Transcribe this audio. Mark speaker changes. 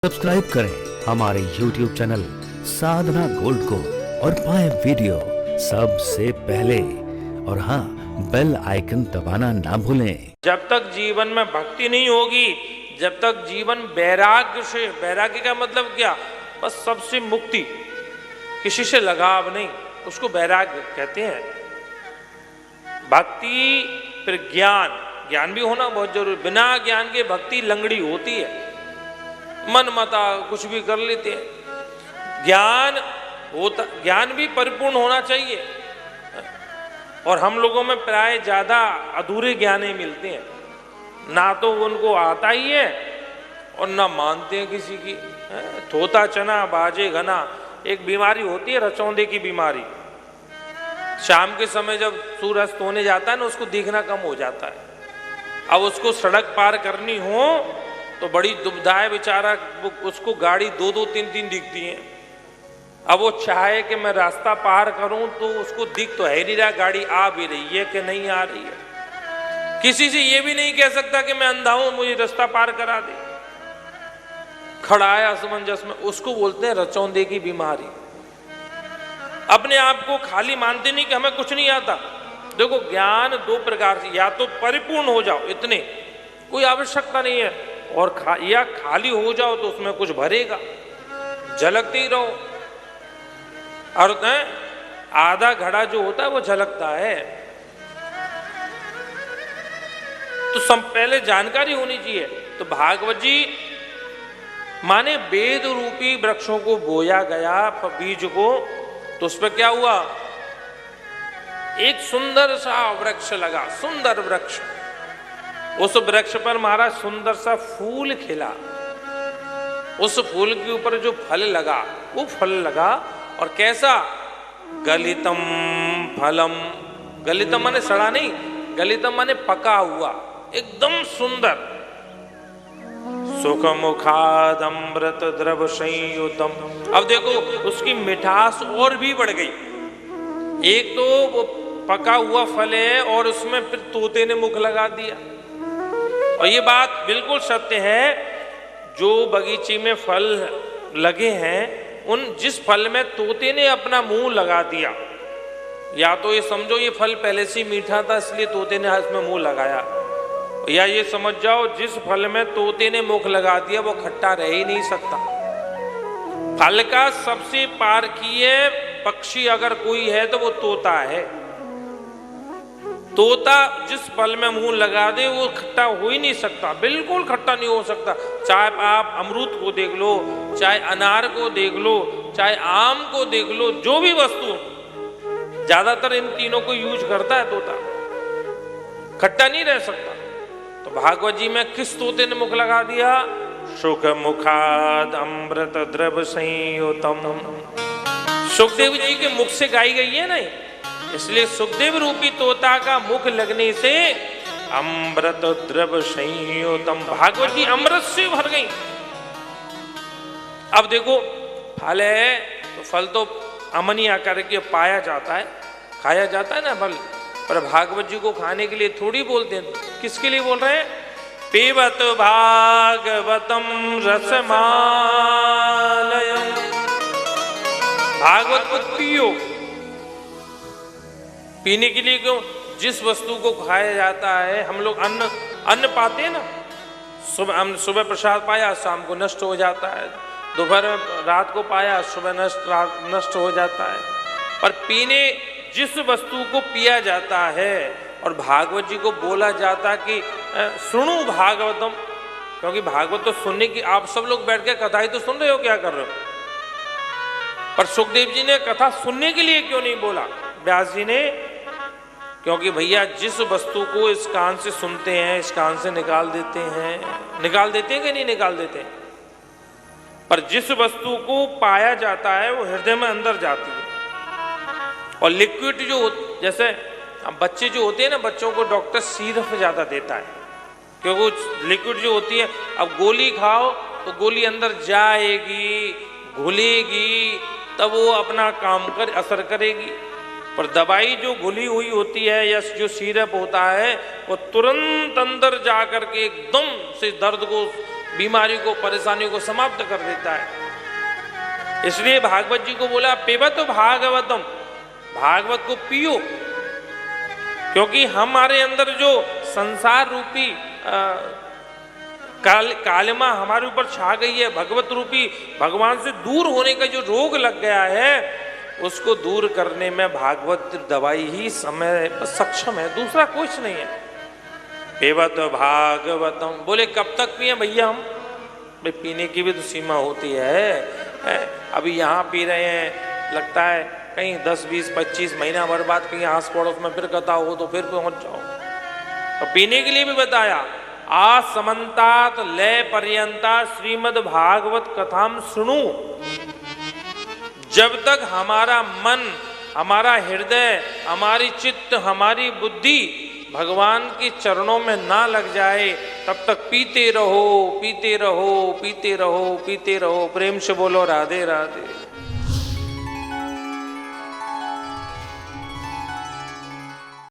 Speaker 1: Subscribe करें हमारे YouTube channel साधना gold को और पाएं वीडियो सबसे पहले। और हाँ, बेल आइकन दबाना ना भूलें।
Speaker 2: जब तक जीवन में भक्ति नहीं होगी, जब तक जीवन वैराग्य से, वैराग्य का मतलब क्या, बस सबसे मुक्ति, किसी से लगाव नहीं, उसको वैराग्य कहते हैं। भक्ति फिर ज्ञान, ज्ञान भी होना बहुत जरूरी। बिना ज्ञान के भक्ति लंगड़ी होती है, मन मता कुछ भी कर लेते हैं। ज्ञान होता, ज्ञान भी परिपूर्ण होना चाहिए। और हम लोगों में प्राय ज्यादा अधूरे ज्ञान ही मिलते हैं, ना तो उनको आता ही है और ना मानते हैं किसी की। थोता चना बाजे घना, एक बीमारी होती है रचौंदे की बीमारी। शाम के समय जब सूरज अस्त होने जाता है ना, उसको देखना कम हो जाता है। अब उसको सड़क पार करनी हो तो बड़ी दुविधा है बेचारा, उसको गाड़ी दो दो तीन तीन दिखती है। अब वो चाहे कि मैं रास्ता पार करूं तो उसको दिख तो है नहीं रहा गाड़ी आ भी रही है कि नहीं आ रही है। किसी से ये भी नहीं कह सकता कि मैं अंधा हूं, मुझे रास्ता पार करा दे। खड़ा है असमंजस में, उसको बोलते हैं रचौंदे की बीमारी। अपने आप को खाली मानते नहीं कि हमें कुछ नहीं आता। देखो, ज्ञान दो प्रकार से, या तो परिपूर्ण हो जाओ, इतने कोई आवश्यकता नहीं है, और या खाली हो जाओ तो उसमें कुछ भरेगा, झलकते ही रहो। और आधा घड़ा जो होता है वो झलकता है। तो पहले जानकारी होनी चाहिए। तो भागवत जी माने वेद रूपी वृक्षों को बोया गया, बीज को, तो उस पर क्या हुआ, एक सुंदर सा वृक्ष लगा, सुंदर वृक्ष। उस वृक्ष पर महाराज सुंदर सा फूल खिला। उस फूल के ऊपर जो फल लगा, वो फल लगा, और कैसा, गलितम फलम। गलितम माने सड़ा नहीं, गलितम माने पका हुआ, एकदम सुंदर। सुख मुखादमृत द्रव संयुतम। अब देखो उसकी मिठास और भी बढ़ गई। एक तो वो पका हुआ फल है और उसमें फिर तोते ने मुख लगा दिया। और ये बात बिल्कुल सत्य है, जो बगीचे में फल लगे हैं, उन जिस फल में तोते ने अपना मुंह लगा दिया, या तो ये समझो ये फल पहले से मीठा था इसलिए तोते ने इसमें मुंह लगाया, या ये समझ जाओ जिस फल में तोते ने मुख लगा दिया वो खट्टा रह ही नहीं सकता। फल का सबसे पारखीय पक्षी अगर कोई है तो वो तोता है। तोता जिस फल में मुंह लगा दे वो खट्टा हो ही नहीं सकता, बिल्कुल खट्टा नहीं हो सकता। चाहे आप अमरूद को देख लो, चाहे अनार को देख लो, चाहे आम को देख लो, जो भी वस्तु, ज्यादातर इन तीनों को यूज करता है तोता, खट्टा नहीं रह सकता। तो भागवत जी में किस तोते ने मुख लगा दिया, सुख मुखाद अमृत द्रव संयुतम। सुखदेव जी के मुख से गाई गई है नहीं, इसलिए सुखदेव रूपी तोता का मुख लगने से अमृत द्रव संयुतम, भागवत जी अमृत से भर गई। अब देखो फल है तो फल तो अमनी आकर के पाया जाता है, खाया जाता है ना फल, पर भागवत जी को खाने के लिए थोड़ी बोलते हैं। किसके लिए बोल रहे हैं, पिबत भागवतम रसमालयम, भागवत को पियो। पीने के लिए क्यों, जिस वस्तु को खाया जाता है, हम लोग अन्न पाते हैं ना, सुबह प्रसाद पाया शाम को नष्ट हो जाता है, दोपहर में रात को पाया सुबह नष्ट हो जाता है। पर पीने, जिस वस्तु को पिया जाता है, और भागवत जी को बोला जाता कि सुनो भागवतम, क्योंकि भागवत तो सुनने की, आप सब लोग बैठ के कथा ही तो सुन रहे हो, क्या कर रहे हो। पर सुखदेव जी ने कथा सुनने के लिए क्यों नहीं बोला, व्यास जी ने, क्योंकि भैया जिस वस्तु को इस कान से सुनते हैं इस कान से निकाल देते हैं कि नहीं निकाल देते, पर जिस वस्तु को पाया जाता है वो हृदय में अंदर जाती है। और लिक्विड जो, जैसे बच्चे जो होते हैं ना, बच्चों को डॉक्टर सिरप ज्यादा देता है, क्योंकि लिक्विड जो होती है, अब गोली खाओ तो गोली अंदर जाएगी, घुलेगी, तब वो अपना काम कर असर करेगी। पर दवाई जो घुली हुई होती है या जो सिरप होता है, वो तुरंत अंदर जाकर के एकदम से दर्द को बीमारी को, परेशानियों को समाप्त कर देता है। इसलिए भागवत जी को बोला पिबत भागवतम, भागवत को पियो, क्योंकि हमारे अंदर जो संसार रूपी कालिमा हमारे ऊपर छा गई है, भगवत रूपी भगवान से दूर होने का जो रोग लग गया है, उसको दूर करने में भागवत दवाई ही समय सक्षम है, दूसरा कुछ नहीं है। पिबत भागवतम, बोले कब तक पिए भैया हम? भाई पीने की भी तो सीमा होती है। अभी यहाँ पी रहे हैं, लगता है कहीं 10, 20, 25 महीना भर बाद कहीं आस पड़ोस में फिर कथा हो तो फिर पहुंच जाओ। तो पीने के लिए भी बताया, आ समन्तात लय पर्यंता श्रीमद् भागवत कथाम सुनू। जब तक हमारा मन, हमारा हृदय, हमारी चित्त, हमारी बुद्धि भगवान के चरणों में ना लग जाए, तब तक पीते रहो, पीते रहो, पीते रहो, पीते रहो। प्रेम से बोलो राधे राधे।